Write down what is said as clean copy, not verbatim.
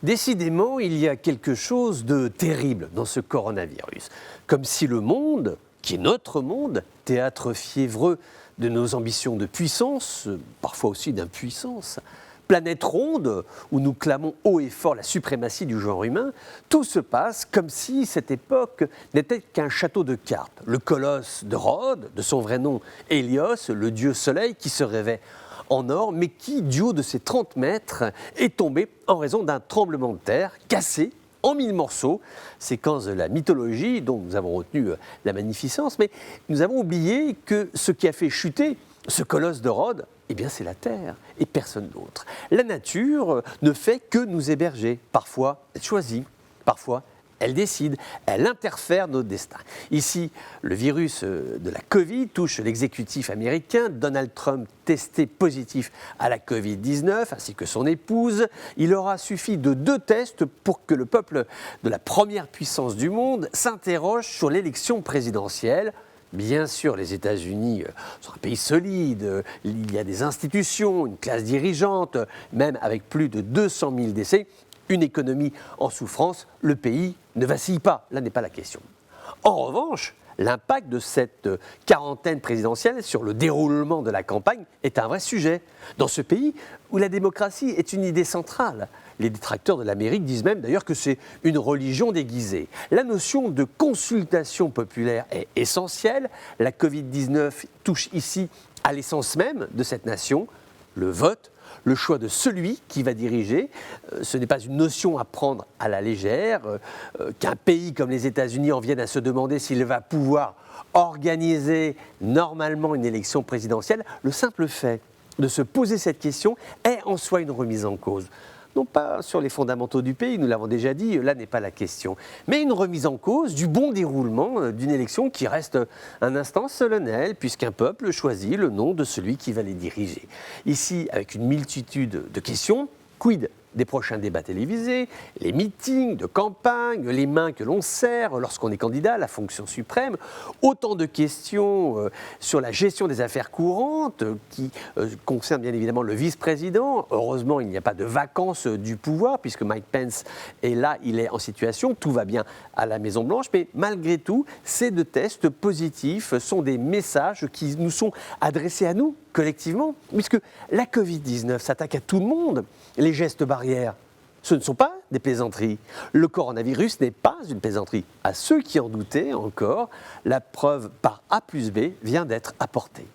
Décidément, il y a quelque chose de terrible dans ce coronavirus. Comme si le monde, qui est notre monde, théâtre fiévreux de nos ambitions de puissance, parfois aussi d'impuissance, planète ronde où nous clamons haut et fort la suprématie du genre humain, tout se passe comme si cette époque n'était qu'un château de cartes. Le colosse de Rhodes, de son vrai nom Hélios, le dieu soleil qui se rêvait en or, mais qui, du haut de ses 30 mètres, est tombé en raison d'un tremblement de terre cassé en 1000 morceaux, séquence de la mythologie dont nous avons retenu la magnificence, mais nous avons oublié que ce qui a fait chuter ce colosse de Rhodes, eh bien c'est la terre et personne d'autre. La nature ne fait que nous héberger. Parfois, elle choisit, parfois, elle décide, elle interfère nos destins. Ici, le virus de la Covid touche l'exécutif américain. Donald Trump testé positif à la Covid-19, ainsi que son épouse. Il aura suffi de 2 tests pour que le peuple de la première puissance du monde s'interroge sur l'élection présidentielle. Bien sûr, les États-Unis sont un pays solide, il y a des institutions, une classe dirigeante, même avec plus de 200 000 décès, une économie en souffrance, le pays ne vacille pas, là n'est pas la question. En revanche, l'impact de cette quarantaine présidentielle sur le déroulement de la campagne est un vrai sujet. Dans ce pays où la démocratie est une idée centrale, les détracteurs de l'Amérique disent même d'ailleurs que c'est une religion déguisée. La notion de consultation populaire est essentielle. La Covid-19 touche ici à l'essence même de cette nation, le vote, le choix de celui qui va diriger. Ce n'est pas une notion à prendre à la légère, qu'un pays comme les États-Unis en vienne à se demander s'il va pouvoir organiser normalement une élection présidentielle. Le simple fait de se poser cette question est en soi une remise en cause. Non pas sur les fondamentaux du pays, nous l'avons déjà dit, là n'est pas la question, mais une remise en cause du bon déroulement d'une élection qui reste un instant solennel, puisqu'un peuple choisit le nom de celui qui va les diriger. Ici, avec une multitude de questions, quid des prochains débats télévisés, les meetings de campagne, les mains que l'on serre lorsqu'on est candidat à la fonction suprême, autant de questions sur la gestion des affaires courantes qui concernent bien évidemment le vice-président. Heureusement, il n'y a pas de vacances du pouvoir puisque Mike Pence est là, il est en situation, tout va bien à la Maison-Blanche, mais malgré tout, ces 2 tests positifs sont des messages qui nous sont adressés à nous collectivement, puisque la Covid-19 s'attaque à tout le monde. Les gestes barrières, ce ne sont pas des plaisanteries. Le coronavirus n'est pas une plaisanterie. À ceux qui en doutaient encore, la preuve par A plus B vient d'être apportée.